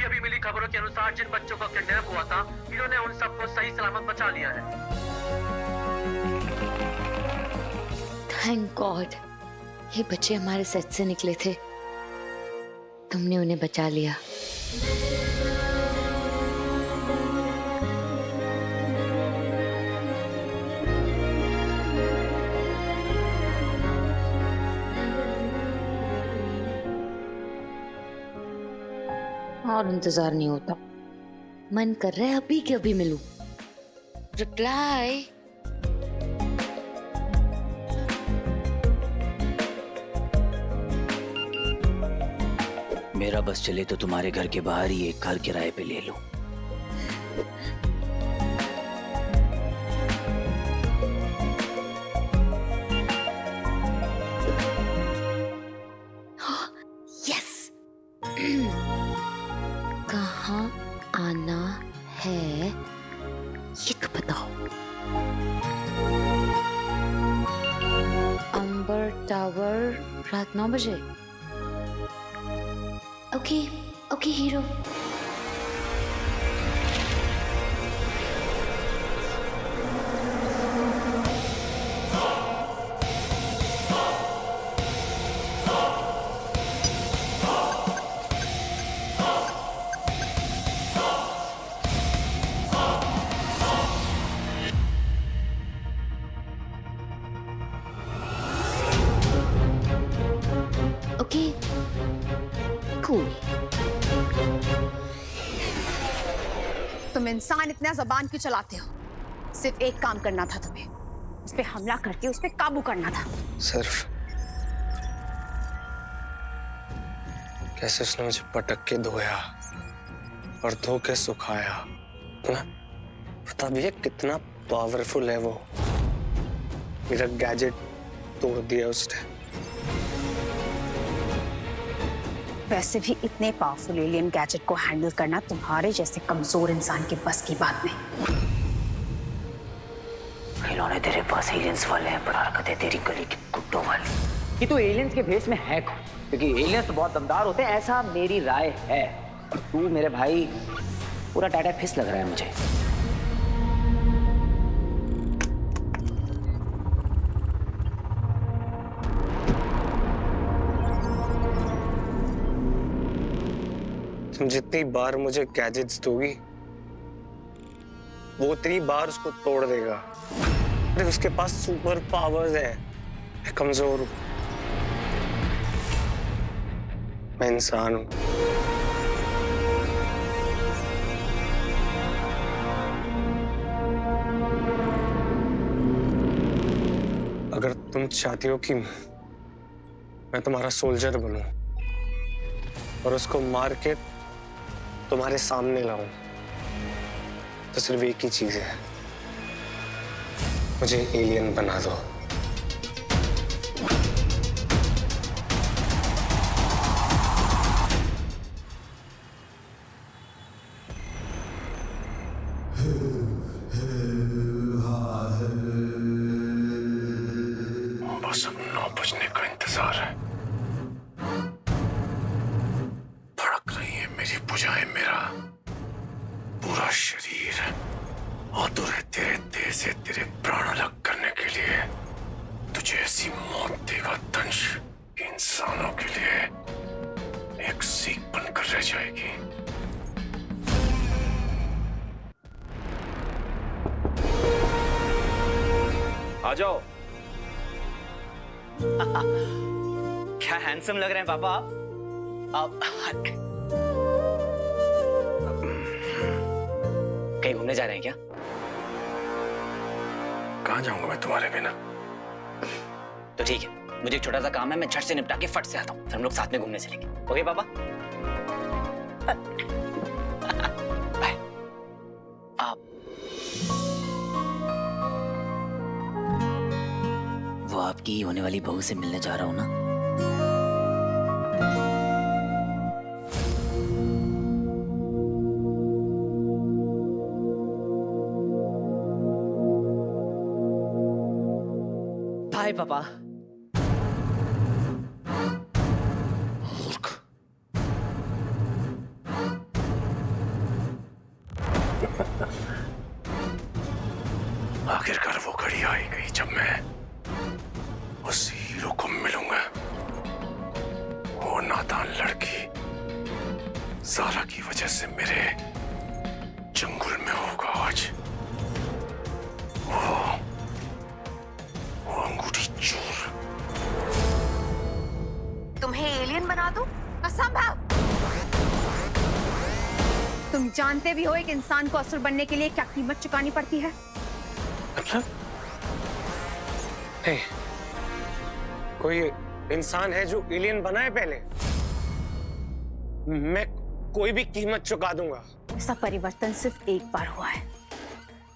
अभी अभी मिली खबरों के अनुसार जिन बच्चों का किडनैप हुआ था, हीरो ने उन सबको सही सलामत बचा लिया है। थैंक गॉड, ये बच्चे हमारे सच से निकले थे। तुमने उन्हें बचा लिया। और इंतजार नहीं होता, मन कर रहा है अभी के अभी मिलूं। रिप्लाई। मेरा बस चले तो तुम्हारे घर के बाहर ही एक घर किराए पे ले लो। यस। कहाँ आना है ये तो बताओ। अंबर टावर रात 9 बजे। Okay okay hero. Okay cool. तुम इंसान इतना जबान क्यों चलाते हो? सिर्फ एक काम करना था तुम्हें, उस पे हमला करके उस पे काबू करना था। सिर्फ कैसे उसने मुझे पटक के धोया और धो के सुखाया ना, पता भी है कितना पावरफुल है वो। मेरा गैजेट तोड़ दिया उसने। वैसे भी इतने पावरफुल एलियन गैजेट को हैंडल करना तुम्हारे जैसे कमजोर इंसान के बस की बात नहीं। खिलौने तेरे पास एलियंस वाले हैं, पर हरकतें तेरी गली के कुत्तों वाली। कि तू एलियंस के भेस में है कौन? क्योंकि एलियंस तो बहुत दमदार होते हैं, ऐसा मेरी राय है। और तू मेरे भाई पूरा टाटा फिस लग रहा है मुझे। तुम जितनी बार मुझे गैजेट्स दोगी वो उतनी बार उसको तोड़ देगा। अरे उसके पास सुपर पावर्स है। मैं कमजोर हूं, मैं इंसान हूं। अगर तुम चाहती हो कि मैं तुम्हारा सोल्जर बनूं और उसको मार के तुम्हारे सामने लाऊं, तो सिर्फ एक ही चीज है, मुझे एलियन बना दो। बस अब 9 बजने का इंतजार है। धड़क रही है मेरी भुजाएं, मेरा पूरा शरीर आतुर है तेरे देह से तेरे प्राण अलग करने के लिए। तुझे ऐसी मौत देगा दंश कि इंसानों के लिए एक सीख बनकर रह जाएगी। आ जाओ। क्या हैंडसम लग रहे हैं पापा आप। कहीं घूमने जा रहे हैं क्या? कहाँ जाऊंगा मैं तुम्हारे बिना? तो ठीक है, मुझे एक छोटा सा काम है, मैं झट से निपटा के फट से आता हूँ, फिर हम लोग साथ में घूमने चलेंगे। ओके पापा? बाय। आप वो आपकी होने वाली बहू से मिलने जा रहा हूं ना। बाय पापा। मूर्ख, सारा की वजह से मेरे जंगल में होगा आज वो अंगूठी चोर। तुम्हें एलियन बना दूं? असंभव। तुम जानते भी हो एक इंसान को असुर बनने के लिए क्या कीमत चुकानी पड़ती है? मतलब नहीं, कोई इंसान है जो एलियन बना है पहले? मैं कोई भी कीमत चुका दूंगा। ऐसा परिवर्तन सिर्फ एक बार हुआ है,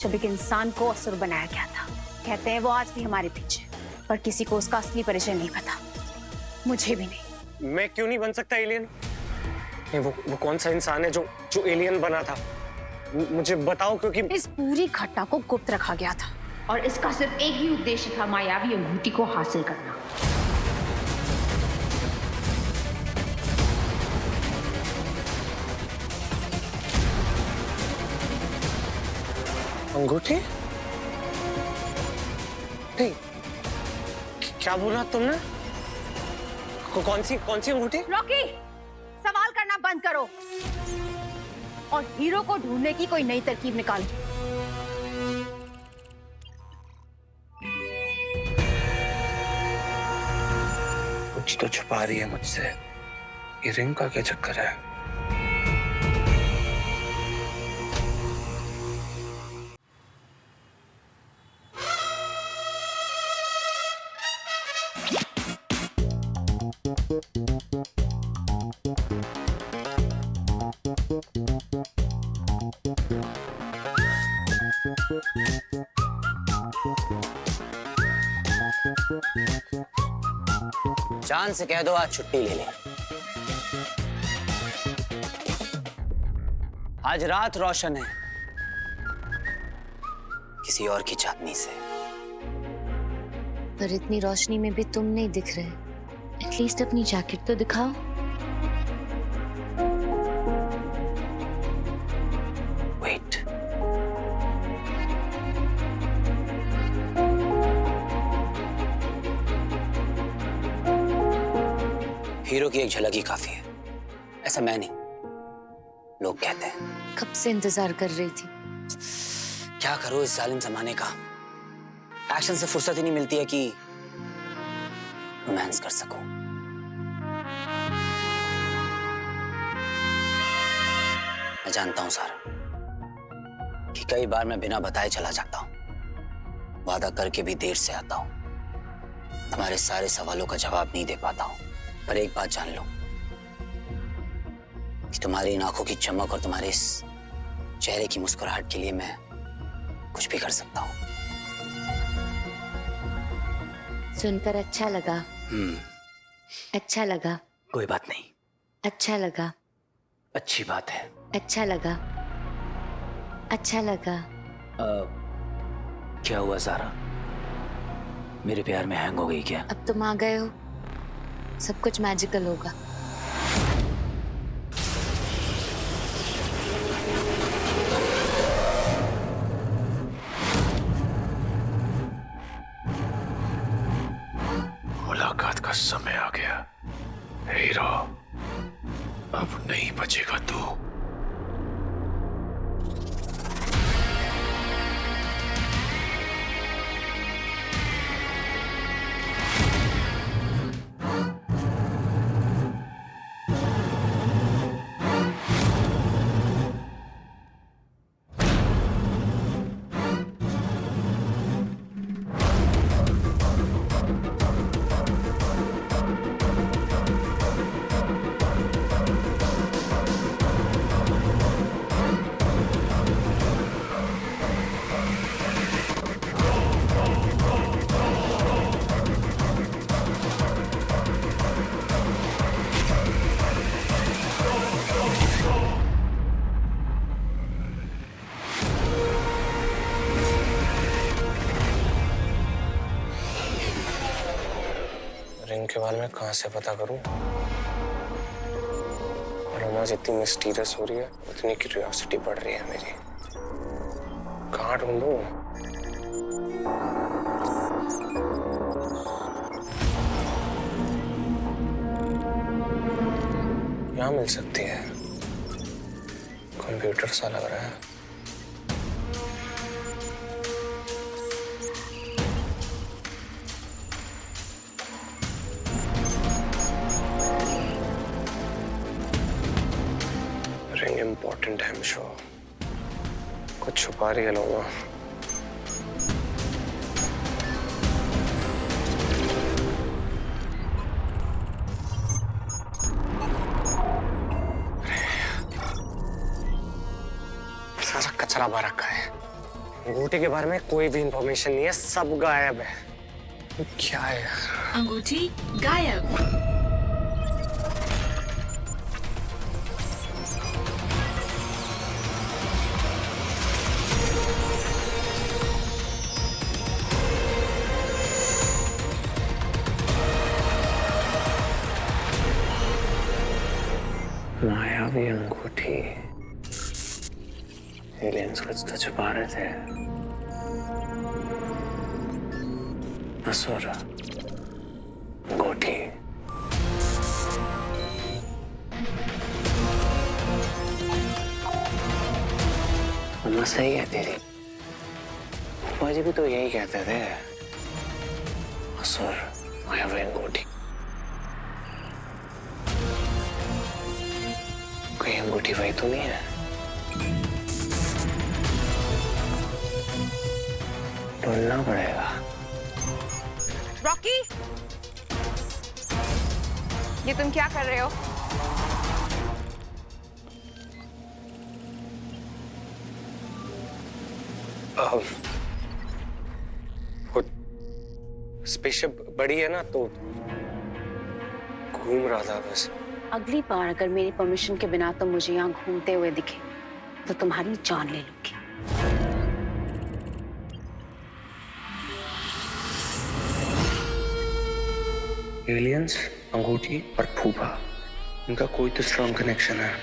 जब एक इंसान को असुर बनाया गया था। कहते हैं वो आज भी हमारे पीछे, पर किसी को उसका असली परिचय नहीं पता, मुझे भी नहीं। मैं क्यों नहीं बन सकता एलियन? नहीं, वो कौन सा इंसान है जो एलियन बना था? मुझे बताओ, क्योंकि इस पूरी घटना को गुप्त रखा गया था और इसका सिर्फ एक ही उद्देश्य था, मायावी अंगूठी को हासिल करना। अंगूठी? नहीं, क्या बोला तुमने? कौन सी अंगूठी? रॉकी, सवाल करना बंद करो और हीरो को ढूंढने की कोई नई तरकीब निकालो। कुछ तो छुपा रही है मुझसे। ये रिंग का क्या चक्कर है? चांद से कह दो आज छुट्टी ले ले। आज रात रोशन है किसी और की चांदनी से। पर इतनी रोशनी में भी तुम नहीं दिख रहे। एटलीस्ट अपनी जैकेट तो दिखाओ। वेट, हीरो की एक झलक ही काफी है। ऐसा मैं नहीं, लोग कहते हैं। कब से इंतजार कर रही थी। क्या करो इस जालिम जमाने का। एक्शन से फुर्सत ही नहीं मिलती है कि रोमांस कर सकूं। मैं जानता हूं सारा कि कई बार मैं बिना बताए चला जाता हूं, वादा करके भी देर से आता हूं, तुम्हारे सारे सवालों का जवाब नहीं दे पाता हूं। पर एक बात जान लो कि तुम्हारी इन आंखों की चमक और तुम्हारे इस चेहरे की मुस्कुराहट के लिए मैं कुछ भी कर सकता हूं। सुनकर अच्छा लगा। अच्छा लगा। कोई बात नहीं, अच्छा लगा। अच्छी बात है। अच्छा लगा। अच्छा लगा। क्या हुआ सारा? मेरे प्यार में हैंग हो गई क्या? अब तुम आ गए हो, सब कुछ मैजिकल होगा। मुलाकात का समय आ गया हीरो, अब नहीं बचेगा तू। रिंग के बारे में कहां से पता करूं? रोमा जितनी मिस्टीरियस हो रही है उतनी क्यूरियोसिटी बढ़ रही है मेरी। कहां ढूंढूं? यहाँ मिल सकती है। कंप्यूटर सा लग रहा है। रिंग इम्पोर्टेंट है मिशो, कुछ छुपा रही है लोगों। सारा कचरा भर रखा है, अंगूठी के बारे में कोई भी इंफॉर्मेशन नहीं है, सब गायब है। क्या है? अंगूठी गायब। मायावी अंगूठी। एलियंस कुछ तो छुपा रहे थे। असुर अंगूठी। अम्मा सही है तेरी, पापा जी भी तो यही कहते थे। असुर मायावी अंगूठी। कोई अंगूठी वही तो नहीं है। ढूंढना पड़ेगा। रॉकी, ये तुम क्या कर रहे हो? स्पेसशिप बड़ी है ना, तो घूम रहा था बस। अगली बार अगर मेरी परमिशन के बिना तुम मुझे यहाँ घूमते हुए दिखे तो तुम्हारी जान ले लूंगी। एलियंस, अंगूठी और फूफा, इनका कोई तो स्ट्रॉन्ग कनेक्शन है।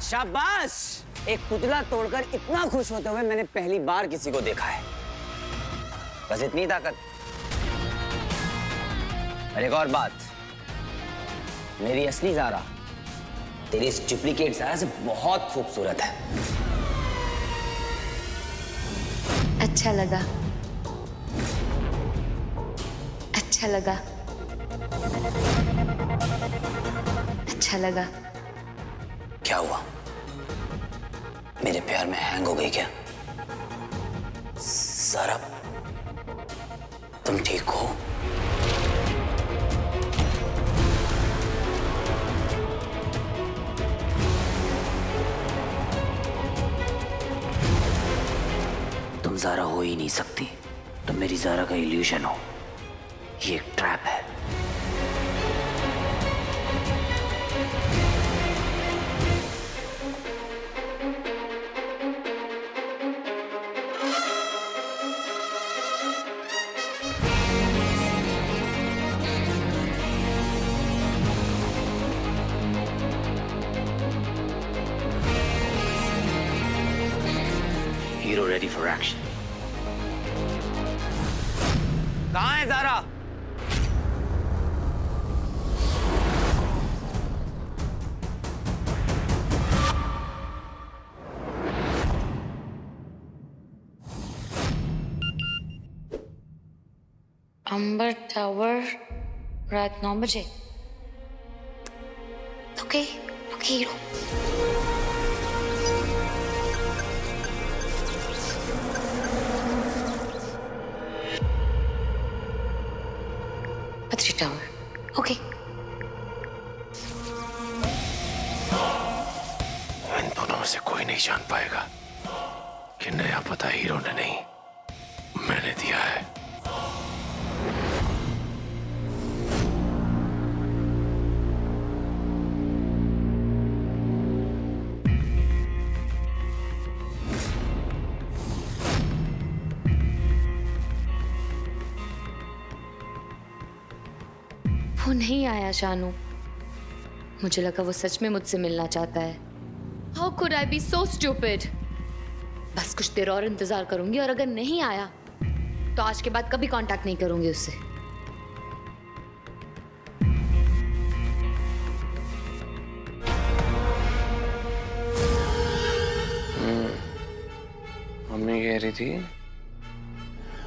शाबाश! एक पुतला तोड़कर इतना खुश होते हुए मैंने पहली बार किसी को देखा है। बस इतनी ताकत। और एक और बात, मेरी असली ज़ारा तेरी इस डुप्लीकेट ज़ारा से बहुत खूबसूरत है। अच्छा लगा, अच्छा लगा, अच्छा लगा। क्या हुआ? मेरे प्यार में हैंग हो गई क्या? ज़ारा, तुम ठीक हो? तुम ज़ारा हो ही नहीं सकती, तुम मेरी ज़ारा का इल्यूजन हो। ये एक ट्रैप है। Hero ready for action. कहाँ है ज़ारा? अंबर टावर, रात 9 बजे। Okay, okay hero. पथरी टावर, ओके। इन दोनों में से कोई नहीं जान पाएगा कि नया पता हीरो ने नहीं, मैंने दिया है। नहीं आया शानू। मुझे लगा वो सच में मुझसे मिलना चाहता है। How could I be so stupid? बस कुछ देर और इंतजार करूंगी और अगर नहीं आया तो आज के बाद कभी कांटेक्ट नहीं करूंगी उससे। मम्मी कह रही थी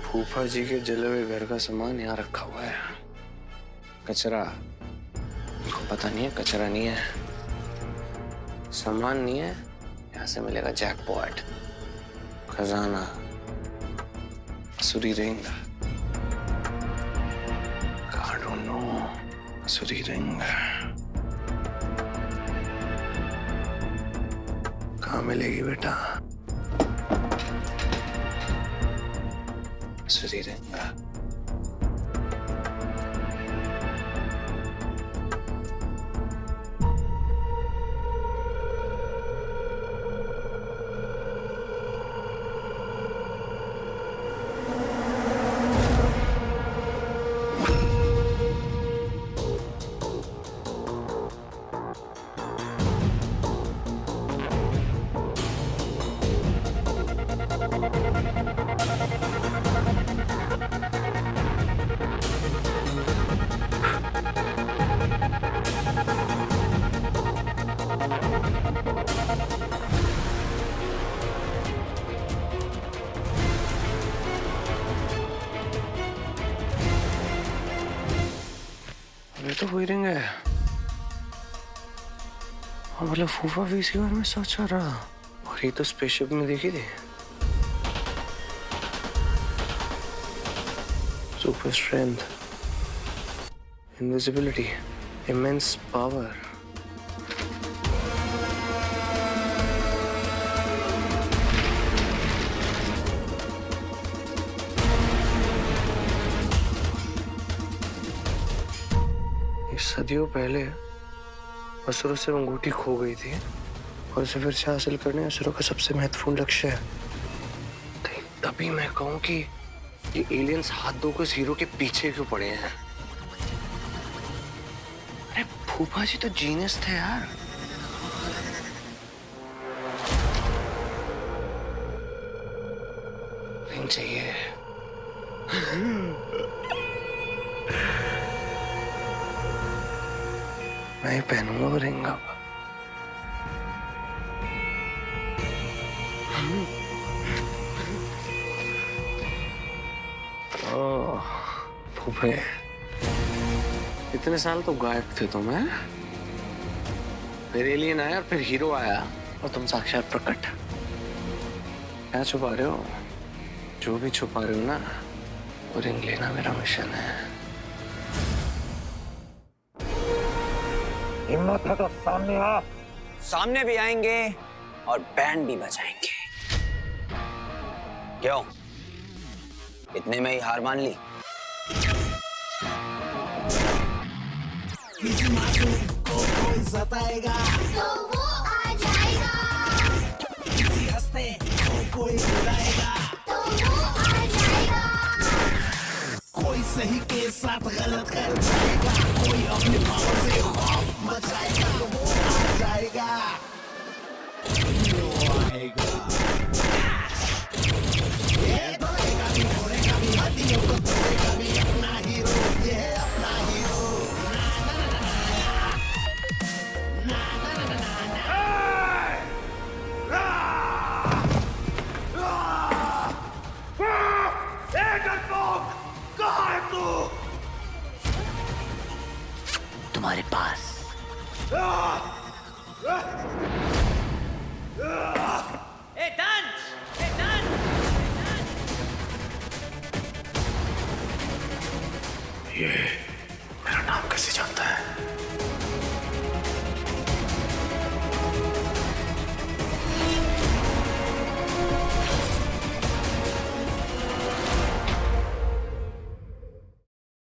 फूफा जी के जले हुए घर का सामान यहाँ रखा हुआ है। कचरा, उनको पता नहीं है कचरा नहीं है, सामान नहीं है, यहाँ से मिलेगा जैकपॉट, खजाना, असुरी रिंग। I don't know, असुरी रिंग कहाँ मिलेगी बेटा? असुरी रिंग। ये तो वही रिंग है। हाँ मतलब फूफा भी इसी बारे में सोच रहा, और ये तो स्पेसशिप में देखी थी। Super strength, invisibility, immense power. सदियों पहले असुरों से अंगूठी खो गई थी और उसे फिर से हासिल करने असुरों का सबसे महत्वपूर्ण लक्ष्य है। तभी मैं कहूं कि ये एलियंस हाथ धोकर इस हीरो के पीछे क्यों पड़े हैं? अरे फूफा जी तो जीनियस थे यार। रिंग चाहिए। मैं ही पहनूंगा वो रिंग अब। ओह फूफे, इतने साल तो गायब थे तुम, हैं? फिर एलियन आया और फिर हीरो आया और तुम साक्षात प्रकट। क्या छुपा रहे हो? जो भी छुपा रहे हो ना, वो रिंग लेना मेरा मिशन है। हिम्मत है तो सामने आ। सामने भी आएंगे और बैंड भी बजाएंगे। क्यों, इतने में ही हार मान ली? किसी मासूम को कोई सताएगा तो वो आ जाएगा, किसी हंसते को कोई बुलाएगा तो वो आ जाएगा, कोई सही के साथ गलत कर जाएगा, कोई अपने पाँव से खौफ मचाएगा तो वो आ जाएगा। वो आएगा, ये दौड़ेगा भी घोड़ेगा भी हाथियों को तोड़ेगा भी, अपना हीरो ये है अपना हीरो। तुम्हारे पास ये